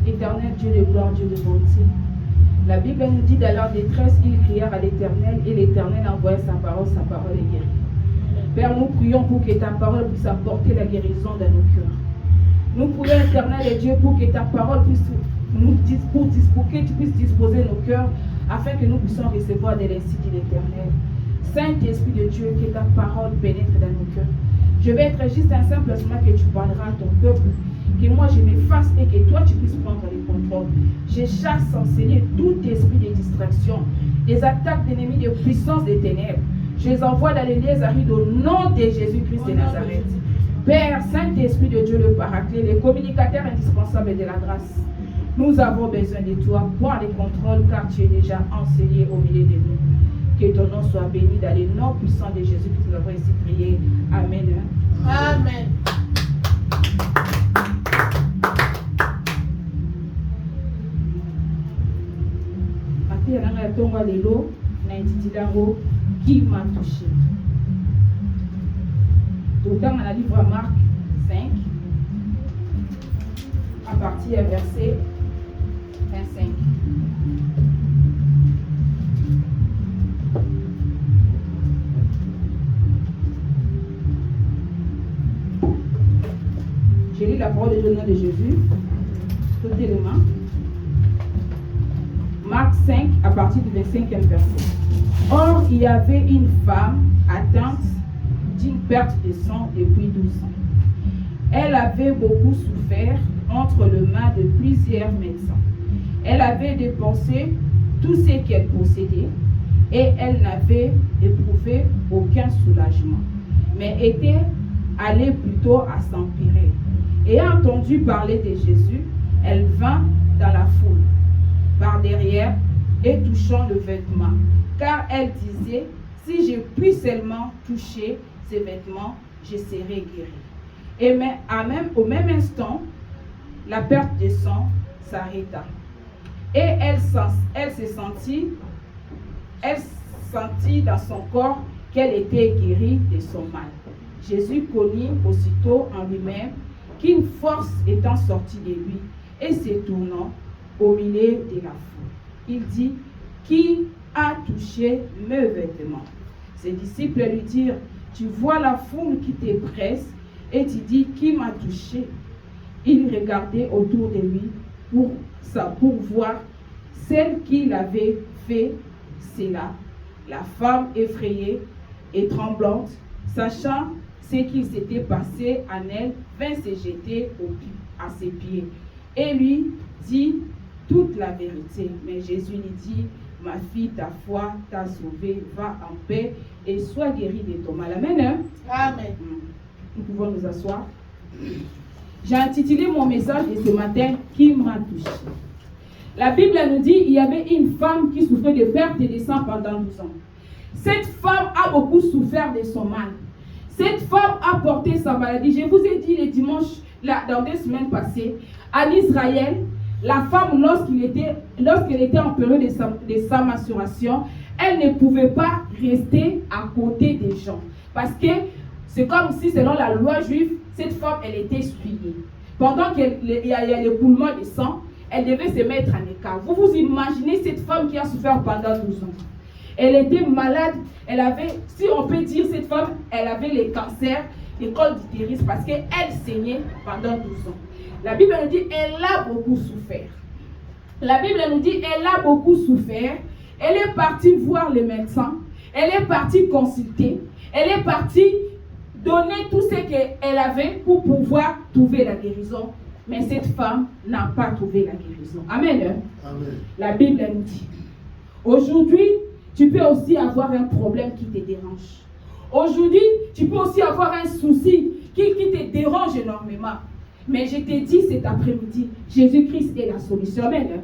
Éternel Dieu de gloire, Dieu de bonté. La Bible nous dit dans leur détresse, ils crièrent à l'Éternel et l'Éternel envoya sa parole est guérie. Père, nous prions pour que ta parole puisse apporter la guérison dans nos cœurs. Nous prions, Éternel et Dieu, pour que ta parole puisse pour que tu puisses disposer nos cœurs afin que nous puissions recevoir de l'insigne de l'Éternel. Saint-Esprit de Dieu, que ta parole pénètre dans nos cœurs. Je vais être juste un simple instrument que tu parleras à ton peuple. Que moi je m'efface et que toi tu puisses prendre le contrôle. Je chasse en Seigneur tout esprit de distraction, des attaques d'ennemis de puissance des ténèbres. Je les envoie dans les lieux arides au nom de Jésus-Christ de Nazareth. Père, Saint-Esprit de Dieu, le Paraclet, les communicateurs indispensables de la grâce. Nous avons besoin de toi. Prends le contrôle car tu es déjà enseigné au milieu de nous. Que ton nom soit béni dans le nom puissant de Jésus-Christ. Nous avons ainsi prié. Amen. Amen. Qui m'a touché. Donc dans le livre Marc 5, à partir du verset 25. Je lis la parole de nom de Jésus. Tout élément. Marc 5, à partir du 25e verset. Or, il y avait une femme atteinte d'une perte de sang depuis 12 ans. Elle avait beaucoup souffert entre les mains de plusieurs médecins. Elle avait dépensé tout ce qu'elle possédait et elle n'avait éprouvé aucun soulagement, mais était allée plutôt à s'empirer. Ayant entendu parler de Jésus, elle vint dans la foule, par derrière, et touchant le vêtement, car elle disait, si je puis seulement toucher ces vêtements, je serai guérie. Et au même instant, la perte de sang s'arrêta. Et elle sentit dans son corps qu'elle était guérie de son mal. Jésus connut aussitôt en lui-même qu'une force étant sortie de lui, et se tournant au milieu de la foule, il dit, qui a touché mes vêtements? Ses disciples lui dirent, tu vois la foule qui te presse et tu dis, qui m'a touché? Il regardait autour de lui pour voir celle qui l'avait fait cela. La femme effrayée et tremblante, sachant ce qui s'était passé en elle, vint se jeter à ses pieds et lui dit toute la vérité. Mais Jésus lui dit, ma fille, ta foi t'a sauvée, va en paix et sois guérie de ton mal. Amen. Hein? Amen. Nous pouvons nous asseoir. J'ai intitulé mon message de ce matin, qui m'a touché. La Bible nous dit, il y avait une femme qui souffrait de perte de sang pendant 12 ans. Cette femme a beaucoup souffert de son mal. Cette femme a porté sa maladie. Je vous ai dit le dimanche, dans 2 semaines passées, en Israël, la femme, lorsqu'elle était en période de sa menstruation, elle ne pouvait pas rester à côté des gens. Parce que c'est comme si, selon la loi juive, cette femme, elle était souillée. Pendant qu'il y a l'écoulement de sang, elle devait se mettre en écart. Vous vous imaginez cette femme qui a souffert pendant 12 ans. Elle était malade. Elle avait, si on peut dire, cette femme, elle avait le cancer, le col d'utérus, parce qu'elle saignait pendant 12 ans. La Bible nous dit, elle a beaucoup souffert. La Bible nous dit, elle a beaucoup souffert. Elle est partie voir le médecin. Elle est partie consulter. Elle est partie donner tout ce qu'elle avait pour pouvoir trouver la guérison. Mais cette femme n'a pas trouvé la guérison. Amen. Amen. La Bible nous dit, aujourd'hui, tu peux aussi avoir un problème qui te dérange. Aujourd'hui, tu peux aussi avoir un souci qui te dérange énormément. Mais je t'ai dit cet après-midi, Jésus-Christ est la solution. Amen.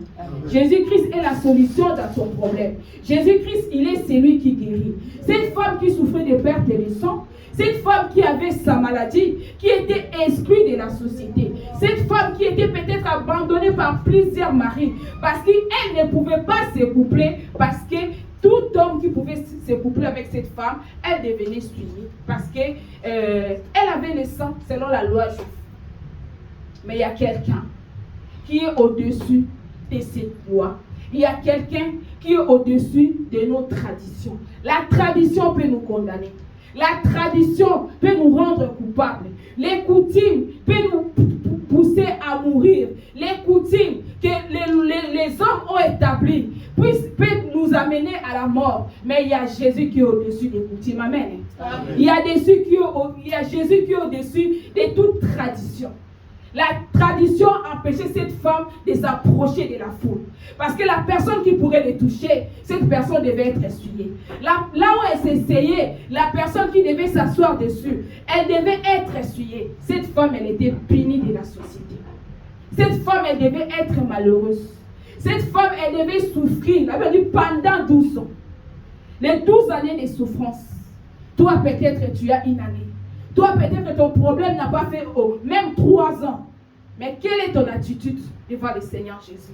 Jésus-Christ est la solution dans ton problème. Jésus-Christ, il est celui qui guérit. Cette femme qui souffrait de perte de sang, cette femme qui avait sa maladie, qui était exclue de la société, cette femme qui était peut-être abandonnée par plusieurs maris, parce qu'elle ne pouvait pas se coupler, parce que tout homme qui pouvait se coupler avec cette femme, elle devenait souillée, parce qu'elle avait le sang selon la loi juive. Mais il y a quelqu'un qui est au-dessus de cette loi. Il y a quelqu'un qui est au-dessus de nos traditions. La tradition peut nous condamner. La tradition peut nous rendre coupables. Les coutumes peuvent nous pousser à mourir. Les coutumes que les hommes ont établies peuvent nous amener à la mort. Mais il y a Jésus qui est au-dessus des coutumes. Amen. Amen. Il y a Jésus qui est au-dessus de toute tradition. La tradition empêchait cette femme de s'approcher de la foule. Parce que la personne qui pourrait les toucher, cette personne devait être essuyée. Là où elle s'essayait, la personne qui devait s'asseoir dessus, elle devait être essuyée. Cette femme, elle était punie de la société. Cette femme, elle devait être malheureuse. Cette femme, elle devait souffrir. Elle avait dit pendant 12 ans. Les 12 années de souffrance. Toi, peut-être, tu as une année. Toi, peut-être que ton problème n'a pas fait même 3 ans. Mais quelle est ton attitude devant le Seigneur Jésus?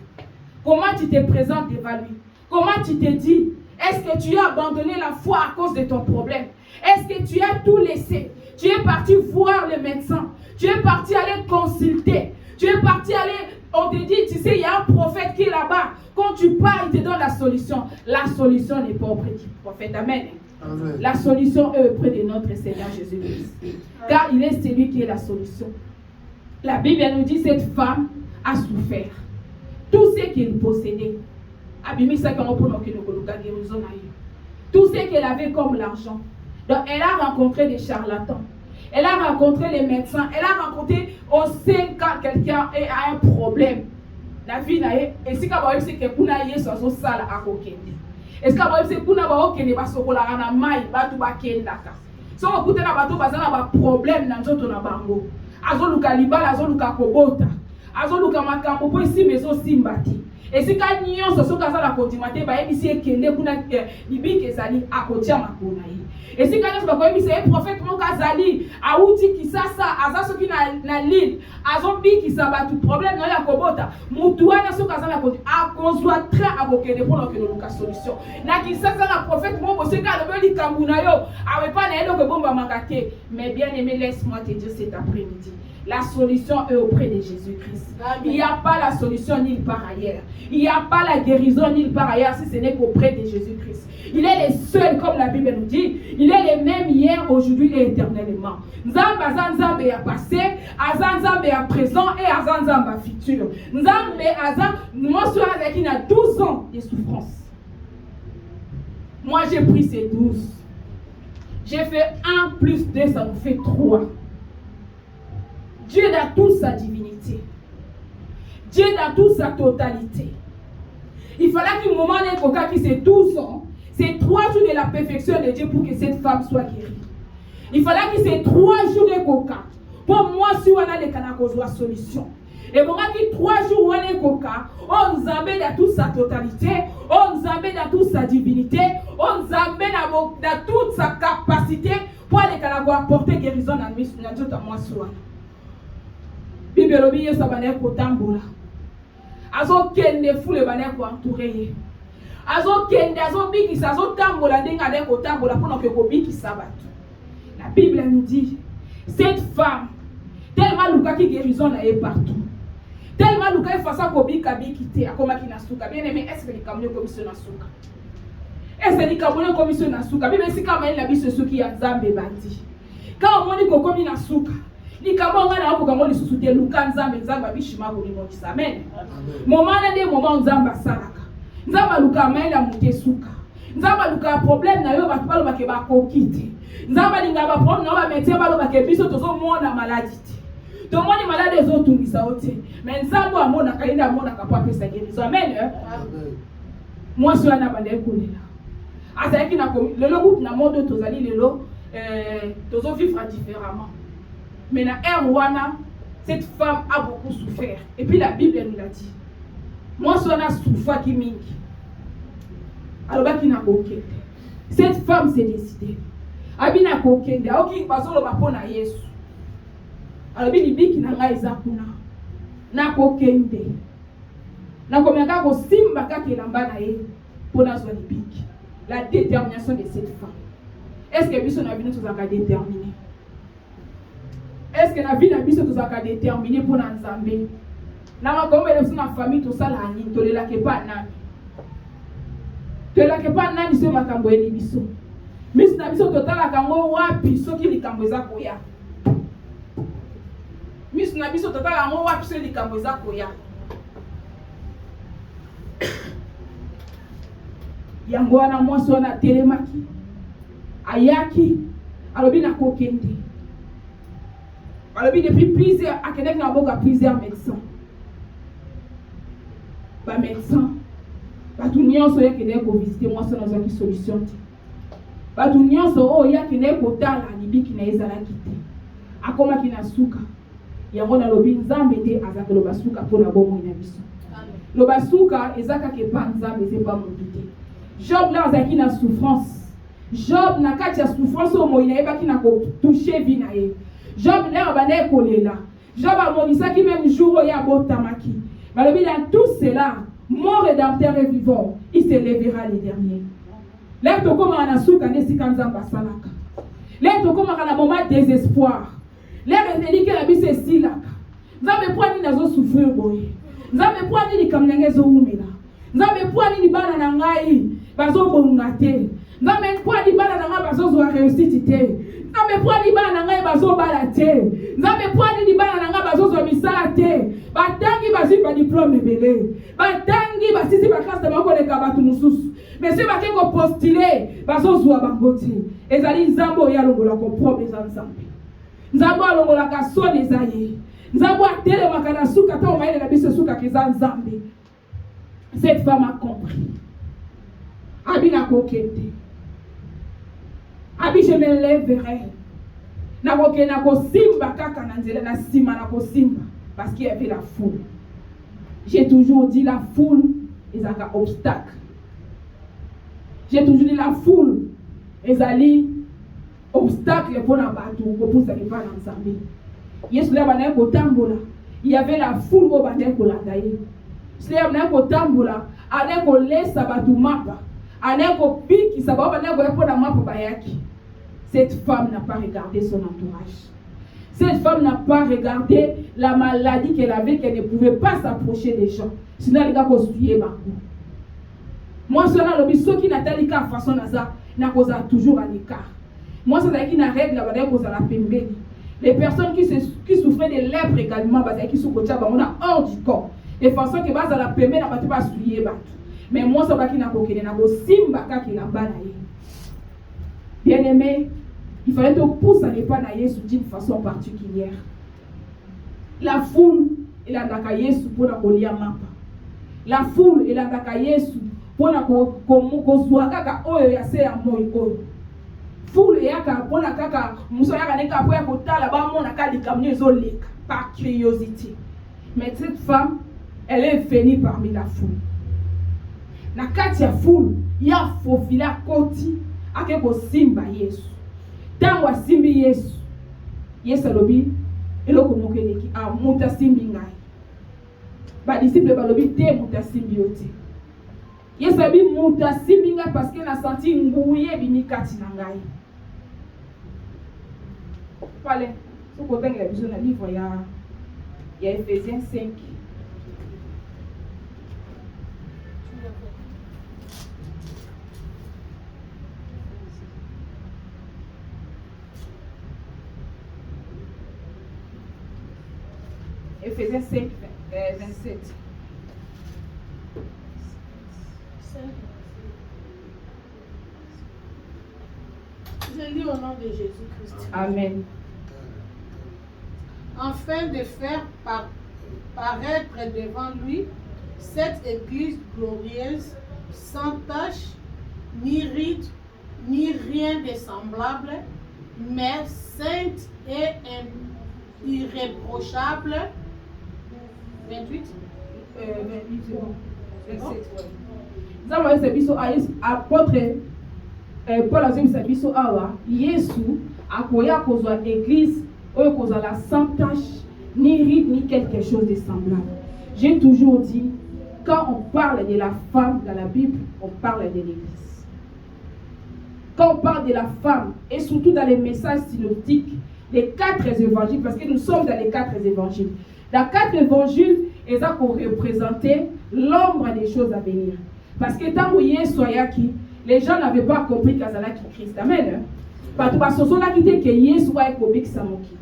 Comment tu te présentes devant lui? Comment tu te dis? Est-ce que tu as abandonné la foi à cause de ton problème? Est-ce que tu as tout laissé? Tu es parti voir le médecin. Tu es parti aller consulter. Tu es parti aller... On te dit, tu sais, il y a un prophète qui est là-bas. Quand tu pars, il te donne la solution. La solution n'est pas auprès du prophète. Amen. Amen. La solution est auprès de notre Seigneur Jésus-Christ. Car il est celui qui est la solution. La Bible nous dit que cette femme a souffert. Tout ce qu'elle possédait. Tout ce qu'elle avait comme l'argent. Donc elle a rencontré des charlatans. Elle a rencontré les médecins. Elle a rencontré aussi quand quelqu'un a un problème. La vie n'a pas. Et si quelqu'un a eu son sale à côté. Est-ce que vous savez que vous avez des problèmes dans notre bango? Azoluka libala, azoluka kobota, azoluka makambo po isi mezo simbati. Et si quand nyon so kaza la kontimate ba ebisi ekende kuna libiki ezali akotia makona yi. Et si quand so ko ebisi prophète mo kazali auti kisasa azaso ki na l'île azobi kisaba tout problème na ya kobota mutu wana so kaza la konti akozwa très abokende pour que nous solution. Na kisasa na prophète mo boseka le beli kambuna yo awe pa na elo ko bomba makate. Mais bien aimé, laisse-moi te dire cet après-midi. La solution est auprès de Jésus-Christ. Il n'y a pas la solution nulle part ailleurs. Il n'y a pas la guérison nulle part ailleurs si ce n'est qu'auprès de Jésus-Christ. Il est le seul, comme la Bible nous dit. Il est le même hier, aujourd'hui et éternellement. Nzambe azanzambe ya passé, azanzambe ya présent et azanzambe ya futur. Nzambe azan, moi je suis qui a 12 ans de souffrance. Moi j'ai pris ces 12. J'ai fait 1 plus 2, ça nous fait 3. Dieu dans toute sa divinité. Dieu dans toute sa totalité. Il fallait qu'un moment d'un coca qui c'est 12 ans, c'est 3 jours de la perfection de Dieu pour que cette femme soit guérie. Il fallait que c'est 3 jours de coca. Pour moi, si on a les canacos, la solution. Et bon, qui 3 jours on est coca, on nous amène dans toute sa totalité, on nous amène dans toute sa divinité, on nous amène dans toute sa capacité pour aller apporter guérison dans notre moi soin. Bible lobi yeso bana ko tambola. Azo kende fule bana ko entouré. Azo kende azo bikisa azo tambola ndenga de ko tambola pour que ko bikisa batu. La Bible nous dit cette femme tellement luka qui guérison na est partout. Tellement luka est face à ko bika bikité akoma ki nasuka. Bien aimé, est-ce que les camions commission nasuka? Est-ce que les camions commission nasuka? Bible si kama la biso suki ya Nzambe bandi. Quand on dit ko komi nasuka ni kabonga na ko kango lisusu te luka Nzambe Nzambe bishima ko limokisa. Amen. Moment na de moment Nzambe salaka. Nzambe luka maila mutesuka. Nzambe luka problème na yo batu balo bake ba kokite. Nzambe linga ba problème na ba métier balo bake biso tozo mona maladie. To moni malade zo tungisa ote. Mais Nzambe amona kainda amona kapwa pesa guérison. Amen. Amen. Moi so na bande kolela. Azaki na lelo bout na monde tozali lelo tozo vivre différemment. Mais dans Erwana, cette femme a beaucoup souffert. Et puis la Bible nous l'a dit. Moi, je suis souffert qui mingi. Alors, qui n'a pas. Cette femme s'est décidée. Abina kokende, aoki bazolo bapona Yesu. Alors, bibi qui n'a pas ezakuna. Na kokende. Na komeka ko simba kaki lamba na ye pour na zwa libiki. La détermination de cette femme. Est-ce que biso na bino tozaka déterminé? Est-ce que la vie n'a pas été déterminée pour Nzambe? Na makombe de na famille to sala ani to le la ke pa nani. To la ke pa nani se makambo eni biso. Miss na biso totala kango wapi soki likambo eza koya. Miss na biso totala kango wapi soki likambo eza koya. Yango wana mwasi wana telemaki. Ayaki alobi na kokende. Alobi depuis plusieurs akenek na boka plusieurs médecins. Ba médecin batu nyonso yakende ko visiter mwasi na zaki solution. Batu nyonso o yakende ko tala libiki na ezalaki te. Akomaki na suka. Yango na lobi nzambe te azaka loba suka pona bomo na biso. Loba suka ezaka ke pa nzambe c'est pas mon bité. Job là azaki na souffrance. Job na kati ya souffrance o moina ebaki na ko toucher vie na ye. Job là abane kolela. Job amonisaki même jour o ya botamaki. Balobi dans tout cela, mon rédempteur est vivant, il se lèvera les derniers. Là to koma na suka nesi kanzamba salaka. Là to koma na moment désespoir. Là reteli ke la bise silaka. Nzambe poani nazo souffrir boye. Nzambe poani ni kamnenge zo umela. Nzambe poani ni bana na ngai bazo bonga te. Nzambe poani bana na ngai bazo zo réussite te. Nzambe poani bana na ngai bazo bala te. Nzambe poani ni bana na ngai bazo zo misala te. Batangi bazi ba diplôme belé. Batangi basisi ba classe de bako le kabatu mususu. Mais si bake ko postuler bazo zo bangote. Ezali nzambo ya longola ko problème nzambe. Nzambo alongola ka soni zaye. Nzambo atele makana suka ta omaile na biso suka kiza nzambe. Cette femme a compris. Abina kokete. Abi je me lèverai. Na koke na ko simba kaka na nzela na sima na ko simba parce qu'il y avait la foule. J'ai toujours dit la foule est un obstacle. J'ai toujours dit la foule est un obstacle pour la bateau pour ça ne pas ensemble. Yesu la bana ko tambola. Il y avait la foule au bana ko landaye. Cela bana ko tambola, ane ko lesa batu mapa. Ane ko piki sababu bana ko yapo na mapa bayaki. Cette femme n'a pas regardé son entourage. Cette femme n'a pas regardé la maladie qu'elle avait, qu'elle ne pouvait pas s'approcher des gens. Sinon, elle a construit beaucoup. Moi, cela, le biso qui n'a pas de façon n'a toujours un écart. Moi, c'est qui n'a règle la pembeni. Les personnes qui souffraient de lèpre également, qui sont hors du corps. De façon que la pembeni n'a pas souillé. Mais moi, c'est qui n'a pas simba qui n'a pas. Bien aimé, il fallait te pousser à ne pas naïe d'une façon particulière. La foule, elle a d'accayé pour la colia mapa. La foule, elle a d'accayé pour la kozouaka oyo ya se ya moi oyo. Foule yaka pour la kaka muso yaka neka pour ya kotala ba mona ka likamnyo ezoleka par curiosité. Mais cette femme, elle est venue parmi la foule. Na kati ya foule, ya fofila koti ake ko simba Yesu. Tango asimbi Yesu. Yesu alobi eloko mokeleki a muta simbi ngai. Ba disciple balobi te muta simbi yote. Yesu alobi muta simbi ngai parce que na senti nguye bini kati na ngai. Pale, so ko tengela biso na livre ya Ephésiens 5. Ephésiens 5, 27. Je lis au nom de Jésus-Christ. Amen. Afin de faire paraître devant lui cette église glorieuse, sans tache, ni ride, ni rien de semblable, mais sainte et irréprochable. 28. 28, c'est bon. 27, nous avons ce biso apôtre Paul a dit ce biso awa Yesu akoya kozwa église oyo kozala sans tache ni ride ni quelque chose de semblable. J'ai toujours dit quand on parle de la femme dans la Bible, on parle de l'église. Quand on parle de la femme et surtout dans les messages synoptiques, les 4 évangiles, parce que nous sommes dans les 4 évangiles. Dans 4 évangiles, et ça pour représenter l'ombre des choses à venir. Parce que tant que Yesu ayaki, les gens n'avaient pas compris qu'Azalaki Christ. Amen. Parce que ce là qui dit que Yesu ayaki Samoki.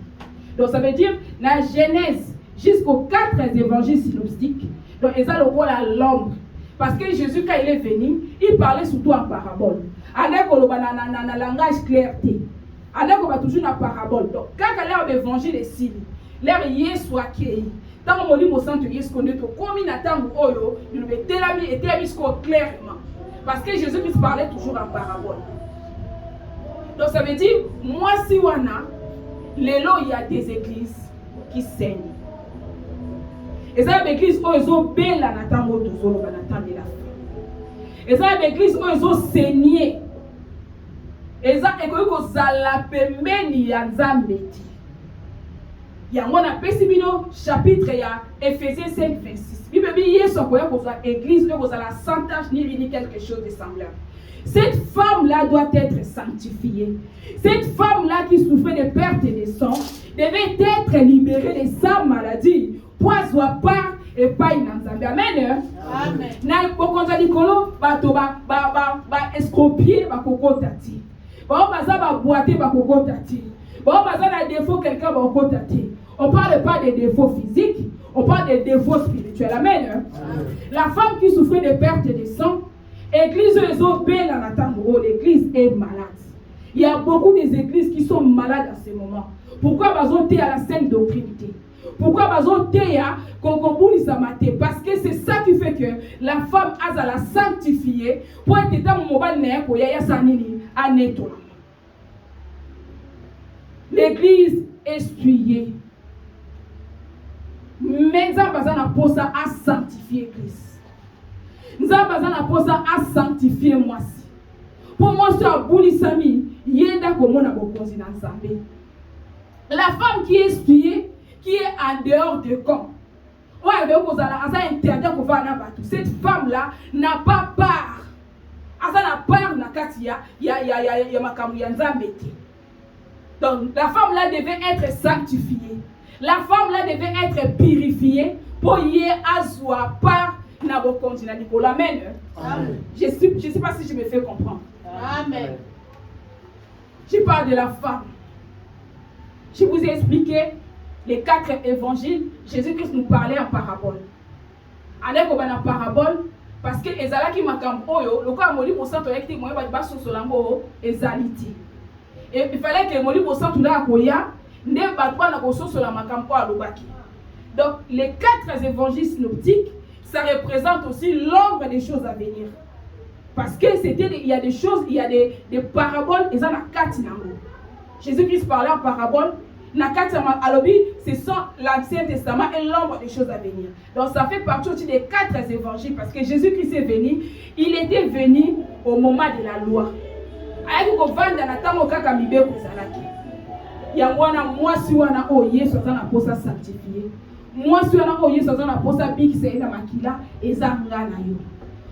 Donc ça veut dire, la Genèse jusqu'aux 4 évangiles synoptiques, donc ils ont l'ombre. Parce que Jésus, quand il est venu, il parlait surtout en parabole. Avec un langage clarté. Avec toujours en parabole. Donc, quand il y a l'évangile des signes, l'air Yesu accueilli. Tant que mon centre Yesu connaît tout, comme il attend Oyo, il veut télami et télami clairement. Parce que Jésus-Christ parlait toujours en parabole. Donc, ça veut dire, moi, si wana, l'élo, il y a des églises qui saignent. Et ça, l'église, ils ont belle en attendant de la fin. Et ça, l'église, ils ont saigné. Et ça, ils ont la pemeni ya Nzambeti. Il y a un chapitre, il y a Ephésiens 5, 26. Il y a une église, il y a la santage, ni quelque chose de semblable. Cette femme-là doit être sanctifiée. Cette femme-là qui souffrait de perte de sang devait être libérée de sa maladie. Poison pas et pas inanzambe. Amen. Amen. Na bokonza likolo bato ba escropier ba kokotati. Ba baza ba boiter ba kokotati. Ba baza na défaut quelqu'un ba kokotati. On parle pas des défauts physiques, on parle des défauts spirituels. Amen. Amen. La femme qui souffrait de perte de sang, l'église l'église est malade. Il y a beaucoup des églises qui sont malades à ce moment. Pourquoi bazoté à la sainte doctrine? Pourquoi bazoté à konkombuli samate? Parce que c'est ça qui fait que la femme a la sanctifier pour être dans mon mobile né ko ya sanini aneto. L'église est souillée. Mais ça bazana posa à sanctifier Christ. Nous avons à sanctifier moi. Pour moi, c'est un boulisami. Yenda komona bokonzi na nzambe. La femme qui est espiée, qui est en dehors de camp. Cette femme-là n'a pas part. Elle n'a part na katia ya makamu ya nzambe. Donc la femme-là devait être sanctifiée. La femme-là devait être purifiée pour y avoir part. Amen. Je ne sais pas si je me fais comprendre. Amen. Je parle de la femme. Je vous ai expliqué les 4 évangiles. Jésus-Christ nous parlait en parabole. Allez en parabole parce que ezala ki makambo oyo lokola moli posanto yekti moyo ba baso solango ezaliti. Et il fallait que moli posanto na koya nde batwa na kososo la makambo alobaki. Donc les 4 évangiles synoptiques, ça représente aussi l'ombre des choses à venir. Parce que il y a des choses, il y a des paraboles, et ça n'a 4 nango. Jésus-Christ parlait en parabole, n'a 4 alobi, c'est ça l'Ancien Testament et l'ombre des choses à venir. Donc ça fait partie aussi des 4 évangiles, parce que Jésus-Christ est venu, il était venu au moment de la loi. Aïe ko vanda na tango kaka mibe ko zalaki. Ya mwana mwasi wana o Yesu azana posa sanctifier. Moi, si on a eu ça, on a posé big c'est na makila et ça ngana yo.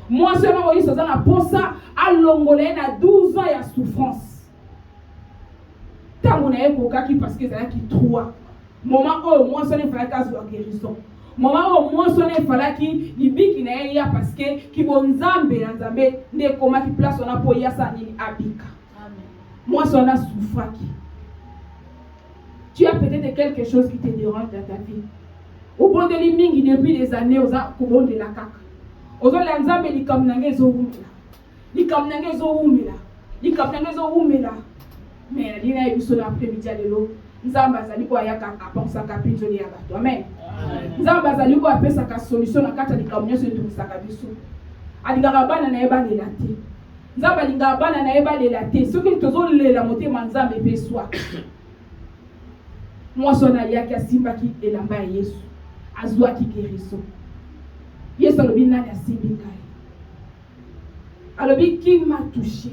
Moi, si on a eu ça, on a posé à l'ongolais na 12 ans ya souffrance. Tant on a eu qui parce que c'est là qui 3. Moment où moi si on a fait cas de guérison. Moment où moi si on a fait qui libiki na ya parce que qui bonzambe na nzambe ne comment qui place on a pour ya ça ni abika. Amen. Moi si on a souffert qui. Tu as peut-être quelque chose qui te dérange dans ta vie. Au bon de l'iming depuis des années aux akubon de la kaka. Aux lanzambe li kamnange zo umela. Li kamnange zo umela. Li kamnange zo umela. Mais li na ebiso na après-midi lelo. Nzamba zali ko ayaka aponsa kapinzo li abato. Amen. Nzamba zali ko apesa ka solution na kata li kamnyo so ntumisaka biso. Alingaka bana na eba lela te. Nzamba lingaka bana na eba lela te. Soki tozo lela motema nzambe pe soi. Moi sona yaki asimba ki elamba ya Yesu. Azwa qui guérison. Yesu alobi nani asimbi ngai. Alobi qui m'a touché.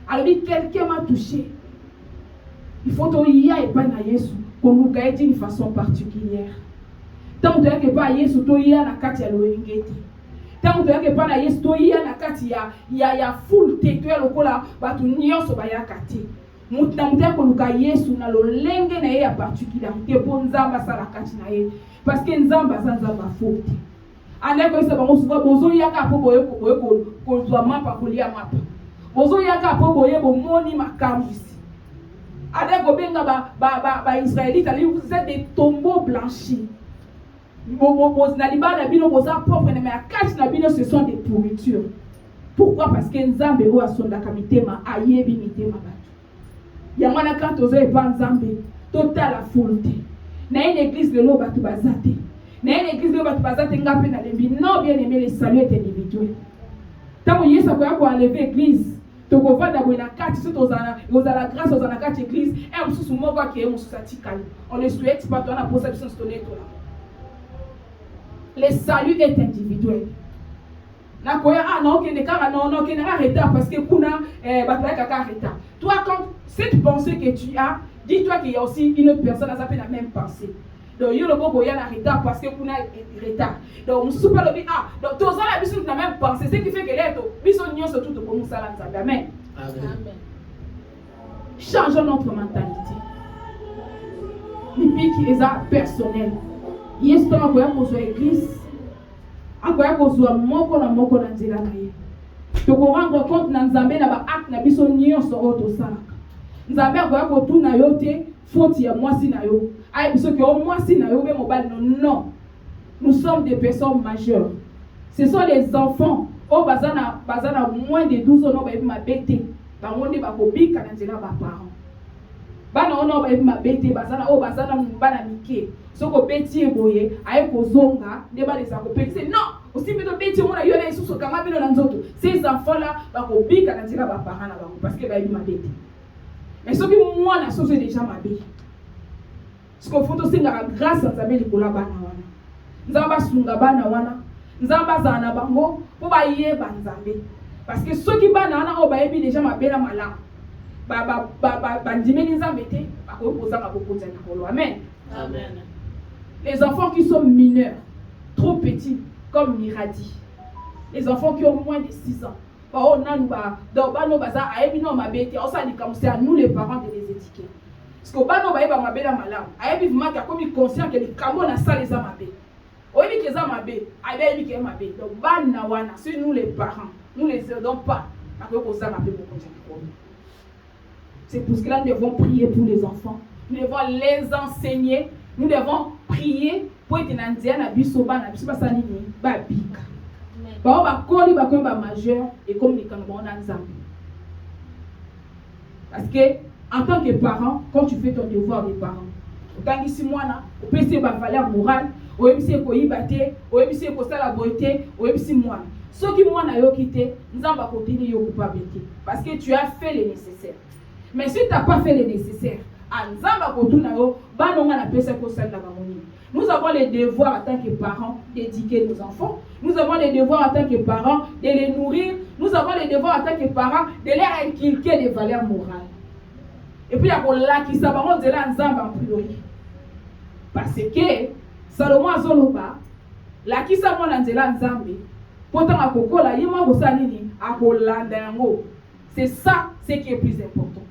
Alobi quelqu'un m'a touché. Il faut que y ait pas na Yesu qu'on nous guide d'une façon particulière. Tant que pas Yesu to y a na kati ya loengeti. Tant que pas na Yesu to y a na kati ya full te to ya lokola batu nyonso ba ya kati. Mutamute ko luka Yesu na lolenge na ye ya particularité bonzamba sala kati na ye. parce que nzamba za nzamba faute andeko isa bango souvent bozo yaka po boye ko zwa mapa kolia mapa bozo yaka po boye bo moni makambu ici andeko benga ba israélite ali vous êtes des tombeaux blanchis na libana bino boza propre na ya kati na bino ce sont des pourritures. Pourquoi? Parce que nzambe o asondaka mitema ayebi mitema bato yamana quand ozo e pas nzambe total la foulté na une église de lo bato bazate na une église de lo bato bazate ngape na lembi non bien aimé le salut est individuel tamo yesa ko ya ko enlever église to ko vanda bwena kati so tozana ozala grâce ozana kati église et mususu moko ke mususu atikali on ne souhaite pas toi na posa biso stonner to là. Le salut est individuel. Na koya non que ne kara non que na retard parce que kuna batla kaka retard. Toi quand cette pensée que tu as, dis-toi qu'il y a aussi une personne qui a la même pensée. Donc il y a le bobo ya na retard parce que kuna retard. Donc mususu pas le donc tous la biso na même pensée, ce qui fait que l'être biso nyonso tout pour nous sala nzambe. Amen. Amen. Changeons notre mentalité. Lipi qui est personnel. Yes to akoya kozwa église akoya kozwa moko na nzela na ye toko rendre compte na nzambe na ba acte na biso nyonso oyo tosalaka nzambe akoya kotuna yo te faute ya mwasi na yo aye biso ke o mwasi na yo be mobali non nous sommes des personnes majeures ce sont les enfants oyo bazana moins de 12 ans no bayebi mabe te bango nde bakobika na nzela ba parents bana ono bayebi mabe te bazana bana mike soko beti boye aye kozonga nde balesa kopekisa non aussi beto beti mona yo na isusu kama bino na nzoto ces enfants là bakobika na nzela ba parents na bango parce que bayebi mabe te mais soki mwana soso déjà mabe siko foto singa grâce nzambe likola bana wana nzamba sunga bana wana nzamba zana bango po bayeba nzambe parce que soki bana wana o bayebi déjà mabe na malamu bandimeni nzambe te bakokozanga bokonza likolo. Amen. Amen. Les enfants qui sont mineurs, trop petits, comme Miradi, les enfants qui ont moins de 6 ans, c'est à nous les parents de les éduquer. Parce que bano baeba mabe na malamu, ayebi vimaka comme conscient que les camo na ça les amabe. Oyebi que ça mabe, ayebi que mabe. Donc bana wana, c'est nous les parents, nous les aidons pas. C'est pour cela que nous devons prier pour les enfants. Nous devons les enseigner. Nous devons prier pour être dans na biso bana biso basanini ba bika. Ba ba koli ba ko ba majeur et comme les kanba on ensemble. Parce que en tant que parent, quand tu fais ton devoir de parent, autant que si moi na, au PC ba valeur morale, au MC ko yibate, au MC ko sala boité, au MC moi. Ce qui moi na yo quitté, nzamba continue yo culpabilité parce que tu as fait le nécessaire. Mais si tu n'as pas fait le nécessaire, nous avons les devoirs en tant que parents d'éduquer nos enfants. Nous avons les devoirs en tant que parents de les nourrir. Nous avons les devoirs en tant que parents de leur inculquer des valeurs morales. Et puis, il y a là qui savent de l'ensemble en priorité. Parce que Salomon a zoloba, la qui savent de l'ensemble, pourtant à Coco, la yéma bosanini, à Colandango. C'est ça ce qui est plus important.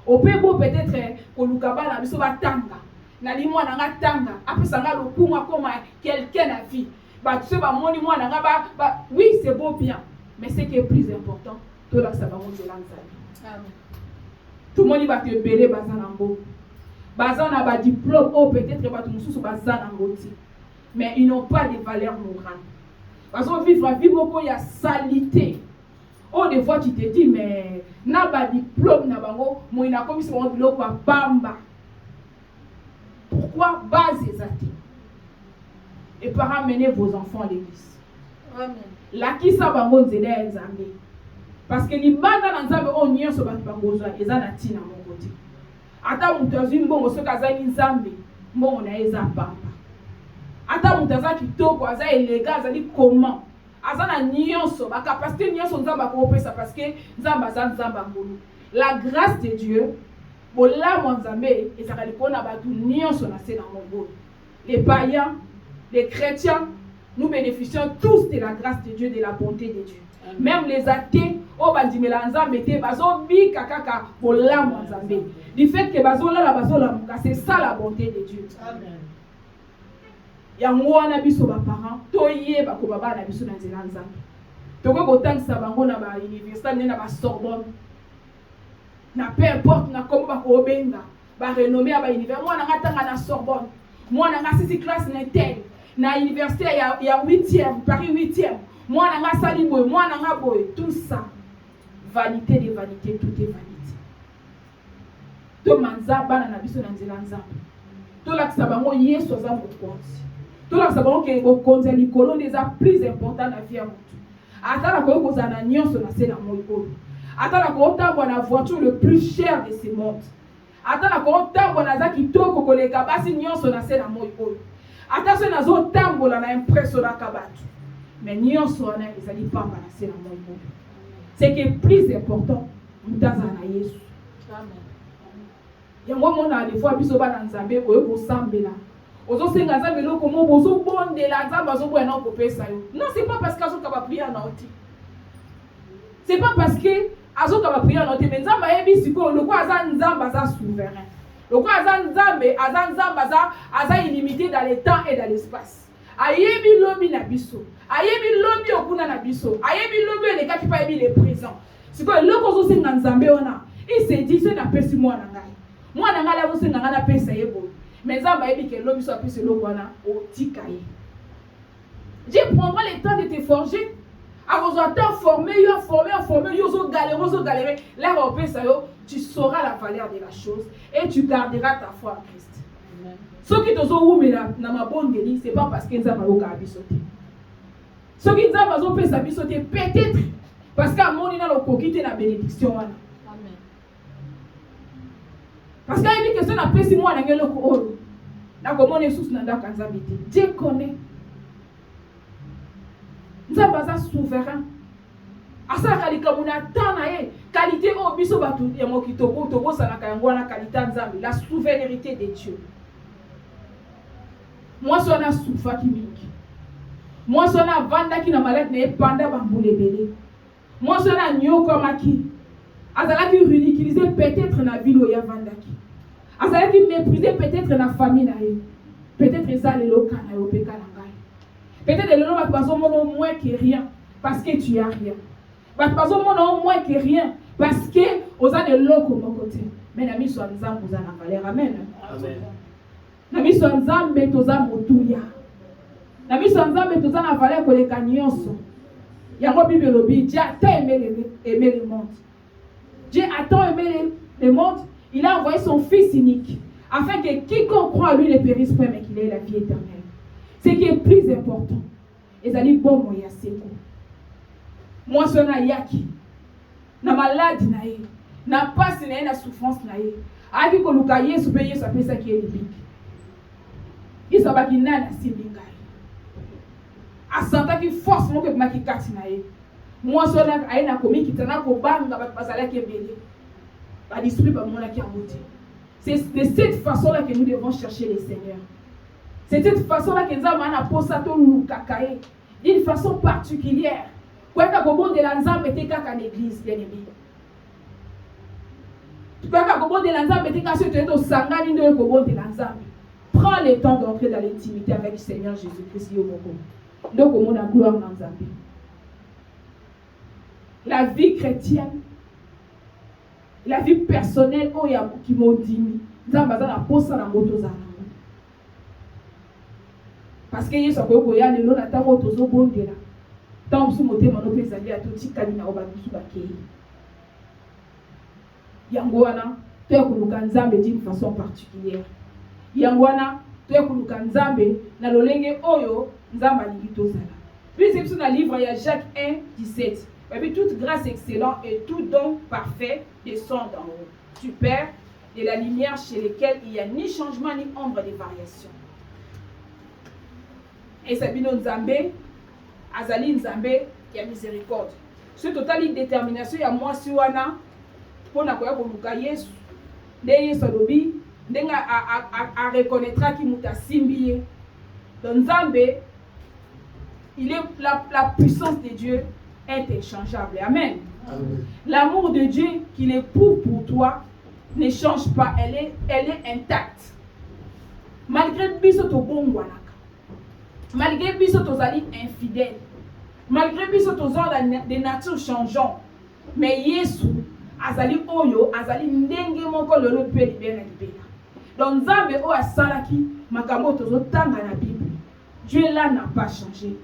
Au Pebo peut-être que Lukaba na biso batanga na li mwana nga tanga après ça nga lokuma comme quelqu'un a vie ba tu sais ba moni mwana nga ba oui c'est beau bien mais ce qui est plus important tout là ça va monter l'ensemble. Amen. Tout le monde va te belé bazana ngo bazana ba diplôme ou peut-être ba tout mususu bazana ngoti mais ils n'ont pas de valeur morale parce qu'on vivre la vie beaucoup il y a salité. Oh, des fois, tu te dis, mais n'a pas de diplôme, n'a pas de il a commis son diplôme, bamba. Pourquoi base les athées? Et parents, menez vos enfants à l'église. Amen. La qui ça va vous aider à examiner. Parce que les bandes dans l'ensemble, on y a ce bâtiment, ils ont un tina à mon côté. Attends, mon tazine, bon, ce cas là, ils ont bon, on a les papa. Attends, mon tazine qui toque, ça est légal, ça dit comment? Azana nyonso ba capacité nyonso nzamba ko pesa parce que nzamba nzamba ngulu la grâce de Dieu bola mwanzambe ezakali kona batu nyonso na se na mongo les païens les chrétiens nous bénéficions tous de la grâce de Dieu de la bonté de Dieu. Amen. Même les athées o bandimela nzambe te bazo bi kakaka bola mwanzambe du fait que bazo la muka c'est ça la bonté de Dieu. Amen. yango wana biso ba parents toyeba ko baba na biso na nzela nzambe toko kotangisa bango na ba université na ba Sorbonne na peu importe na kombo ba ko benga ba renommé ba université mwana ngatanga na Sorbonne mwana ngasi classe na tel na université ya 8e Paris 8e mwana ngasali boy mwana ngaboy tout ça vanité de vanité tout est vanité to manza bana na biso na nzela nzambe to lakisa bango Yesu aza mokonzi to lakisa bango ke bokonzi likolo ndeza plus important na vie ya mutu atala ko kozana nyonso na se na moi oyo atala ko otambwa na voiture le plus cher de ce monde atala ko otambwa na za kitoko koleka basi nyonso na se na moi oyo atase na zo tambola na impressionnaka bato mais nyonso wana ezali pamba na se na moi oyo c'est que plus important mutaza na Yesu. Amen. Yango mona des fois biso bana nzambe oyo ko sambela. Ozo senga nzambe loko mo bozo bondela nzambe azo boya na ko pesa yo. Non, c'est pas parce qu'azo ka ba prier na oti. C'est pas parce que azo ka ba prier na oti mais nzambe yebi siko loko aza nzambe aza souverain. Loko aza nzambe aza illimité dans le temps et dans l'espace. Ayebi lobi na biso. Ayebi lobi okuna na biso. Ayebi lobi eleka ki pa yebi le présent. Siko loko zo senga nzambe wana. Il se dit c'est na pesi moi na ngai. Moi na ngai la zo senga na pesa yebo. Mais nzambe yebi ke lobi so pesi loko wana o tikaye. Dieu prendra le temps de te forger. A vos attentes former, yo zo galérer. Là au pesa yo, tu sauras la valeur de la chose et tu garderas ta foi en Christ. Amen. Ce qui te zo oumela na mabondeli, c'est pas parce que nzambe oka bisote. Ce qui nzambe zo pesa bisote peut-être parce qu'à mon ina lo kokite na bénédiction wana. Amen. Parce qu'il dit que ça n'a pas si moi na ngelo ko oro. Na ko mona Yesu na ndaka nzambe te. Dieu connaît. Nzambe aza souverain. Asa kalika muna tana ye qualité o biso batu ya mokitoko tobo salaka yango wana qualité nzambe la souveraineté de Dieu. Moi so na soufa ki mingi. Moi so na vanda ki na malade na panda bambule belé. Moi so na nyoko maki. Azala ki ridiculiser peut-être na ville ya vanda ki. Azala ki mépriser peut-être na famille na ye. Peut-être ça le local na yo peka na ngai. Peut-être le nom va au moins que rien parce que tu as rien. Va pas au moins que rien parce que aux a de l'eau comme côté. Mais la mise en nzambe vous en valeur. Amen. Amen. La mise en nzambe toza motuya. La mise en nzambe toza na valeur ko le kanyonso. Yango Bible lobi Dieu a tant aimé le monde. Dieu a tant aimé le monde, il a envoyé son fils unique afin que quiconque croit à lui ne périsse pas mais qu'il ait la vie éternelle. Ce qui est plus important, et ça dit bon moyen seko. Moi so na yaki, na maladie na ye, na passe na ye na souffrance na ye. Aki ko luka Yesu pe Yesu apesa ki elibiki. Yesu abaki na simbi ngai. Asanta ki force mo ke maki kati na ye. Moi so na aye na komi kitana ko banga ba bazala ki ebele. Ba distribuer ba mona ki amoti. C'est de cette façon-là que nous devons chercher le Seigneur. C'est cette façon-là que nous avons posé d'une façon particulière. Quand on a de l'ensemble, on a l'église, bien aimé. Quand on a de l'ensemble, prends le temps d'entrer dans l'intimité avec le Seigneur Jésus-Christ. Donc, on a gloire dans l'ensemble. La vie chrétienne, la vie personnelle, qui m'ont dit, parce que Yesu akoya lelo na tango tozo bondela tango su motema no pesa lia to tikali na obakisu bakei yango wana to yakuluka nzambe d'une façon particulière yango wana to yakuluka nzambe na lolenge oyo nzamba lingi tozala puis c'est dans le livre ya Jacques 1:17 mais toute grâce excellente et tout don parfait descend d'en haut du Père de la lumière chez lequel il n'y a ni changement ni ombre de variation. Et Sabino Nzambe, Azali Nzambe, il y a miséricorde. Ce total détermination, il y a moi si wana pour na koya koluka Yesu. De Yesu lobi, ndenga a reconnaîtra ki muta simbiye. Donc Nzambe, il est la puissance de Dieu est inchangeable. Amen. Amen. L'amour de Dieu qu'il éprouve pour toi ne change pas, elle est intacte. Malgré biso to bongwana. Malgré biso tozali infidèle. Malgré biso tozali de nature changeante. Mais Yesu azali oyo azali ndenge moko lelo pe libera libera. Donc Nzambe o asalaki makambo tozotanga na Bible. Dieu là n'a pas changé.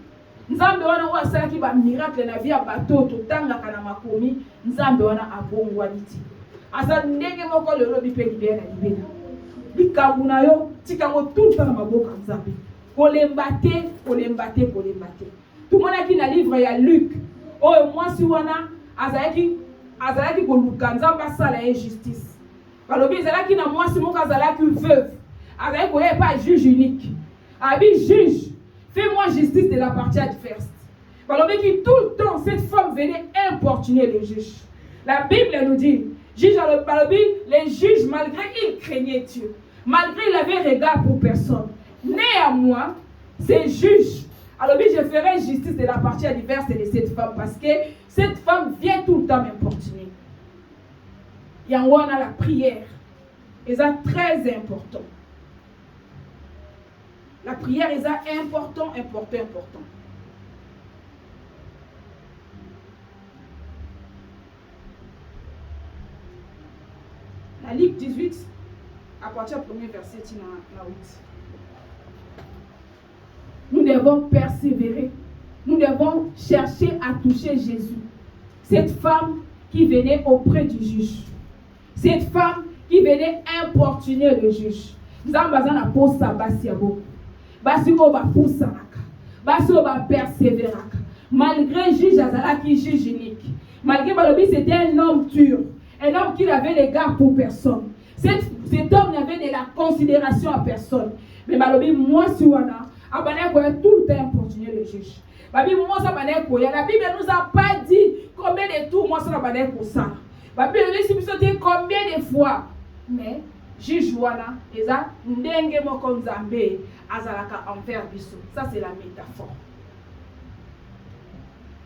Nzambe wana o asalaki ba miracle na vie ya bato totanga kana makomi, Nzambe wana abongwani ti. Azali ndenge moko lelo pe libera libera. Likambo na yo tikango tout le temps na maboka Nzambe. Kolembate. Tout le monde qui na livre ya Luc. Oh moi si wana azalaki koluka Nzambe asala ye justice. Balobi azalaki na mwasi moko azalaki veuve. Azalaki koya pas juge unique. Abi juge, fais-moi justice de la partie adverse. Balobi qui tout le temps cette femme venait importuner les juges. La Bible nous dit, Balobi, les juges malgré ils craignaient Dieu, malgré il avait regard pour personne. Néanmoins, ces juges, alors je ferai justice de la partie adverse de cette femme parce que cette femme vient tout le temps m'importuner. Il y a la prière. Et c'est très important. La prière est important. La Luc 18, à partir du premier verset, la 8. Nous devons persévérer. Nous devons chercher à toucher Jésus. Cette femme qui venait auprès du juge. Cette femme qui venait importuner le juge. Nous avons besoin de poser ça basiabo. Basiko va pousser naka. Basiko va persévérer. Malgré le juge Azalaki juge unique. Malgré Balobi c'était un homme dur. Un homme qui n'avait l'égard pour personne. Cet homme n'avait de la considération à personne. Mais Balobi moi si wana abane ko tout le temps importuner le juge. Babi moi ça bane ko ya la Bible nous a pas dit combien de tours moi ça bane ko ça. Babi nous dit combien de fois. Mais juge wana eza ndenge moko Nzambe azalaka envers biso. Ça c'est la métaphore.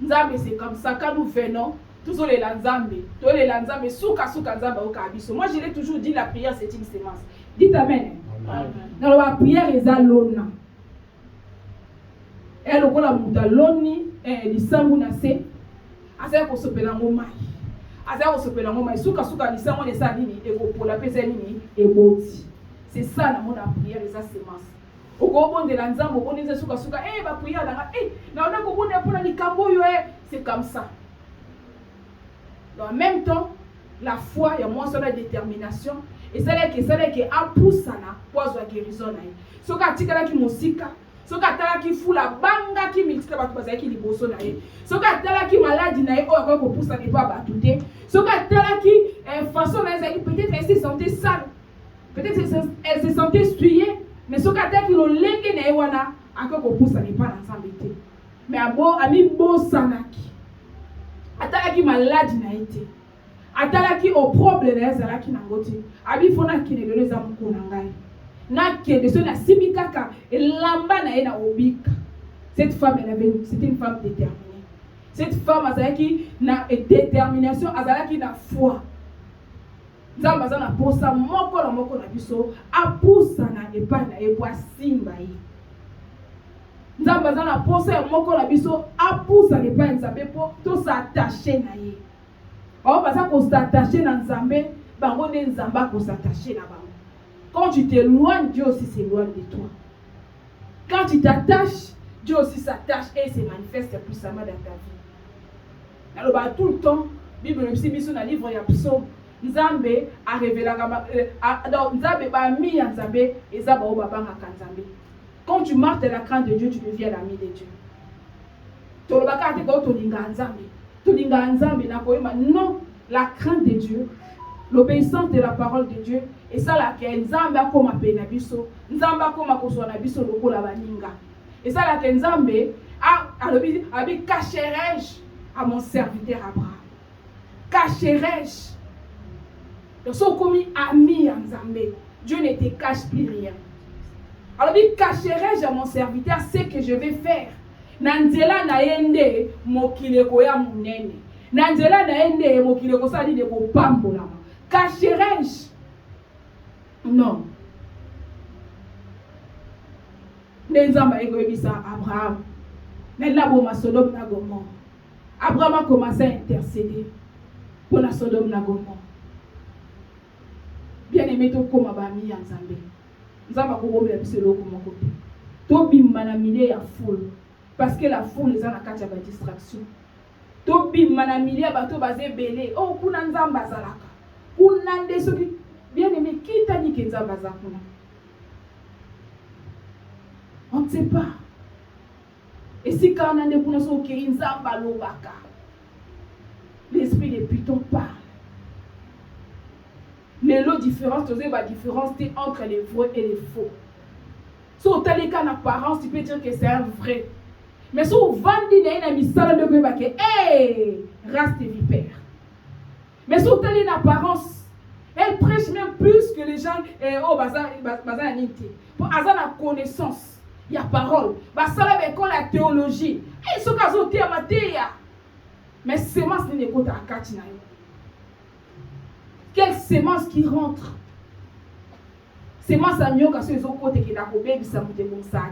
Nzambe c'est comme ça quand nous venons tous les Nzambe, souka Nzambe oka biso. Moi je l'ai toujours dit, la prière c'est une sémence. Dites amen. Dans la prière eza lona. Et le kola muta loni lisangu na se. Asa ko sopela ngoma. Asa ko sopela ngoma souka lisangu ne sa nini e ko pola pesa nini e boti. C'est ça la mona prière eza sémence. Oko de la Nzambe on dit souka ba prière na on a ko bonde pour likambo yo c'est comme ça. En même temps, la foi, il y a moins de détermination. Et c'est là que a poussé pour la guérison. Ce qui est musika, ce qui est fou la banga qui multiplie la qui liboso na ye. Ce qui est maladie na ye o ko poussa ne pas batouter. Ce qui est façon na peut-être elle se sentait sale. Peut-être elle se sentait souillée, mais ce qui lo lenge na ye wana ko poussa ne pas ensemble. Mais abo ami bo sanaki. Atalaki malade na été. Atalaki au problème na zalaki na ngoti. Abi fona kinelo les amuko na ngai. Na ke de so na simikaka elamba na ena obika. Cette femme c'était une femme déterminée. Cette femme azalaki na détermination, azalaki na foi. Nzamba za na posa moko na biso apusa na epa na ebwa simba yi. Nzamba za na posa moko na biso apusa ne pas Nzambe po to s'attacher na ye. On va ko s'attacher na Nzambe, bango ne Nzamba ko s'attacher na bango. Quand tu t'éloignes, Dieu aussi s'éloigne de toi. Quand tu t'attaches, Dieu aussi s'attache et se manifeste puissamment dans ta vie. Alors bah tout le temps, Bible nous dit dans le livre ya Psaume, Nzambe a révélé donc Nzambe ba mi ya Nzambe et za ba o baba nga Nzambe. Quand tu marches de la crainte de Dieu, tu deviens l'ami de Dieu. Non, la crainte de Dieu, l'obéissance de la parole de Dieu, et ça là que Nzambe a comme appelé Nabiso, Nzambe a comme akoswa Nabiso loko la baninga. Et ça là que Nzambe a dit cacherai-je à mon serviteur Abraham. Cacherai-je. Donc sont commis amis à Nzambe. Dieu ne te cache plus rien. Alors, il cacherai-je à mon serviteur ce que je vais faire. Nanzela na yende mokileko ya munene. Nanzela na yende mokileko sali de kopambola. Cacherai-je? Non. Nzamba egoyebisa Abraham. Maintenant, bon, ma Sodome na Gomorrhe. Abraham a commencé à intercéder pour la Sodome na Gomorrhe. Bien aimé, tout comme Abami en Zambé. Nzamba kobomela biso loko moko te. To bimma na milieu ya foule parce que la foule eza na kati ya ba distraction. To bimma na milieu ya bato bazé belé. Oh kuna Nzamba zalaka. Kuna nde soki bien aimé kita ni ke Nzamba zakuna. On ne sait pas. Et si quand on a des connaissances qui Nzamba lobaka, l'esprit de Python parle. Les lots différences, tu sais, la différence entre les vrais et les faux. Si tu as les cas d'apparence, tu peux dire que c'est un vrai. Mais si tu vends une amie, hey, race de vipère. Mais si tu as une apparence, elle prêche même plus que les gens, oh, pour avoir la connaissance. Il y a parole. Ça la théologie. Et ce cas où mais semence n'est pas à Katina. Quelle semence qui rentre? Semence à mieux que ces autres côtés qui n'a pas bébi ça monte comme ça.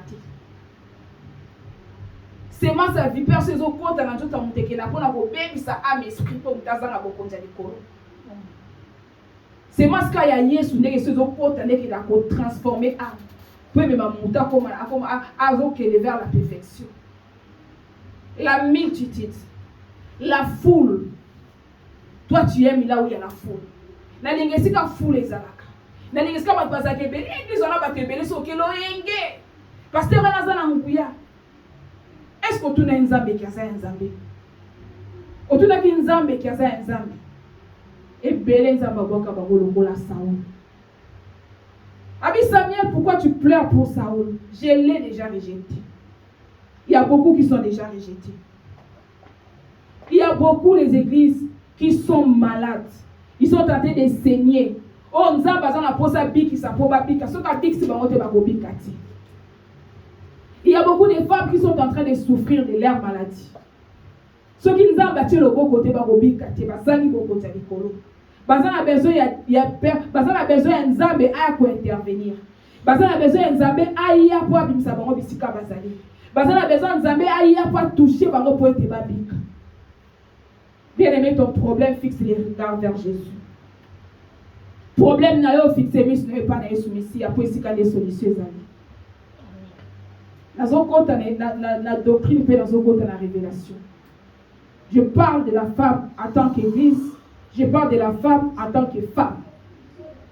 Semence à vipère ces autres côtés dans tout monte qui n'a pas bébi ça âme esprit pour mutaza na bokonja likolo. Semence ka ya Yesu ndenge ces autres côtés qui n'a pas transformer âme. Peut même monter comme vers la perfection. La multitude, la foule. Toi tu aimes là où il y a la foule. Na lingesi ka foule ezalaka. Na lingesi ka bato bazake belé, église on a bato belé so kelo yenge. Pasteur na zana nguya. Est-ce que tu na nzambe ki asa nzambe? O tu na ki nzambe ki asa nzambe? Et belé nzamba boka bagolo la Saoul. Abi Samuel, pourquoi tu pleures pour Saoul? Je l'ai déjà rejeté. Il y a beaucoup qui sont déjà rejetés. Il y a beaucoup les églises qui sont malades. Ils sont en train de saigner. Oh, nous avons la posa biki sa poba bika. Ce qu'a dit c'est pas bikati. Il y a beaucoup de femmes qui sont en train de souffrir de leur maladie. Ceux qui nous ont battu le beau côté bikati, basani boko talikolo. Bazan a besoin Bazan a besoin Nzambe a quoi intervenir. Bazan a besoin Nzambe a ya pour abimisa bango bisika bazali. Bazan a besoin Nzambe a ya pour toucher bango pour être babika. Bien aimé, ton problème fixe les regards vers Jésus. Problème n'a pas fixé, mais ce n'est pas na Yesu Messie. Après, c'est quand des solutions la doctrine peut dans un côté la révélation. Je parle de la femme en tant qu'église. Je parle de la femme en tant que femme.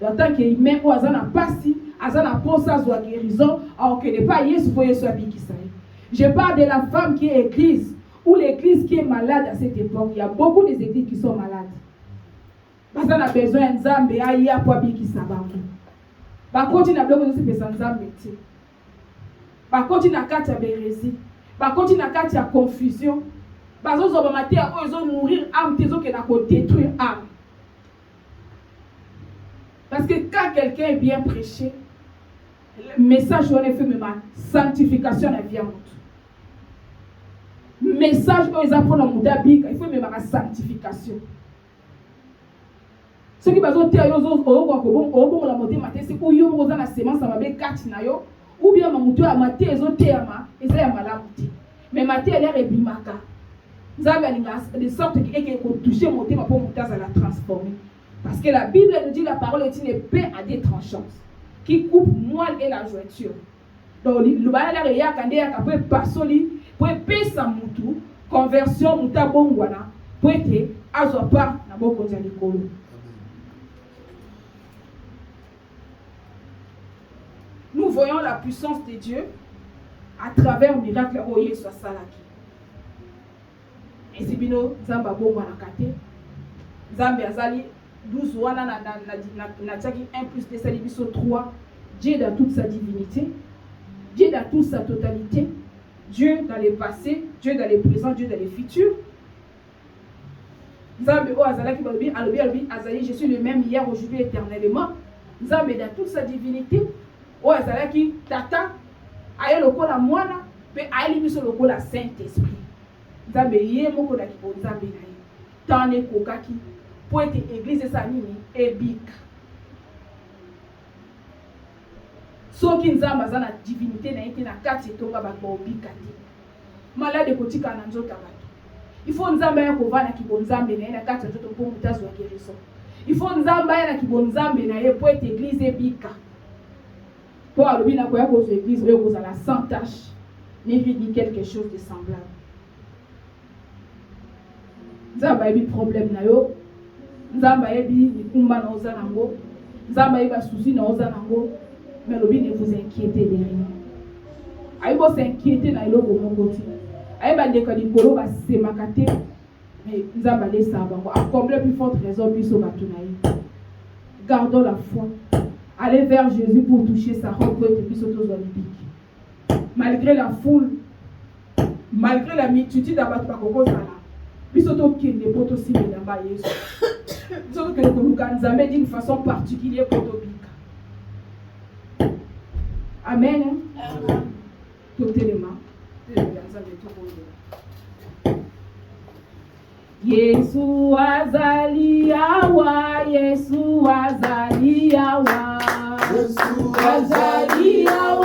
En tant qu'humain, où elle n'a pas si, elle n'a pas sa guérison, alors qu'elle n'est pas Yesu pour Yesu qui ça. Je parle de la femme qui est église. Ou l'église qui est malade à cette époque, il y a beaucoup d'églises qui sont malades. Parce qu'on a besoin de Nzambe, il y a pas bien qui s'abangue. Par contre, il y a besoin de Nzambe. Par contre, il y a quatre bérésie. Par contre, il y a quatre confusion. Parce que ils ont mourir âme, ils ont détruire âme. Parce que quand quelqu'un est bien prêché, le message on est fait même sanctification la vie en message où ils apprennent à mouda bika, il faut même la sanctification. Ce qui va se faire, la montée matin, c'est pour yo moza la semence ça va bien quatre na yo, ou bien ma moutou a maté ils ont terma, et ça y a malamouti. Mais maté elle est bimaka. Nzambe alinga de sorte que toucher monter ma pour monter ça la transformer. Parce que la Bible nous dit la parole est une épée à deux tranchants qui coupe moelle et la jointure. Donc le balai là il y a quand il y a peut passer pour payer sa moutou conversion muta bongwana pour être azopa na boko za likolo. Nous voyons la puissance de Dieu à travers le miracle où Yesu salaki. Et si bino zamba bongwana kate Zambe azali 12 wana na tchaki 1 plus 2 sali biso 3. Dieu dans toute sa divinité, Dieu dans toute sa totalité, Dieu dans le passé, Dieu dans le présent, Dieu dans le futur. Zambe o azalaki balobi alobi azali je suis le même hier aujourd'hui éternellement. Zambe dans toute sa divinité o azalaki tata aye lokola mwana pe aye biso lokola Saint-Esprit. Zambe ye moko na kibo zambe na ye. Tane kokaki pour être église sa nini et bic. soki nzambe aza na divinité na ye te na kati etonga bato baobika te malade ekotika na nzoto ya bato il faut nzambe aya kovanda na kibonzambe na ye na kati ya nzoto mpo moto azwa guérison il faut nzambe aya na kibonzambe na ye mpo ete église ebika mpo alobi na koya kozwa église oyo kozala sans tache Névi dit quelque chose de semblable. Nzamba yebi problème na yo, nzamba yebi nikumba na oza nango, nzamba yebi souci na oza nango, mais lobi ne vous inquiétez de rien. Ayibo s'inquiéter na eloko moko ti. Ayiba ndeka likolo ba semaka te, mais nzamba lesa bango. A combler plus forte raison biso batuna ye. Gardons la foi. Allez vers Jésus pour toucher sa robe pour être biso tous olympiques. Malgré la foule, malgré la multitude d'abattu bakoko zala, biso to kende poto simé namba Yesu. Biso que nous nzambe d'une façon particulière poto bika. Amen. Amen. Totelema. Yesu azali awa, Yesu azali awa, Yesu azali awa.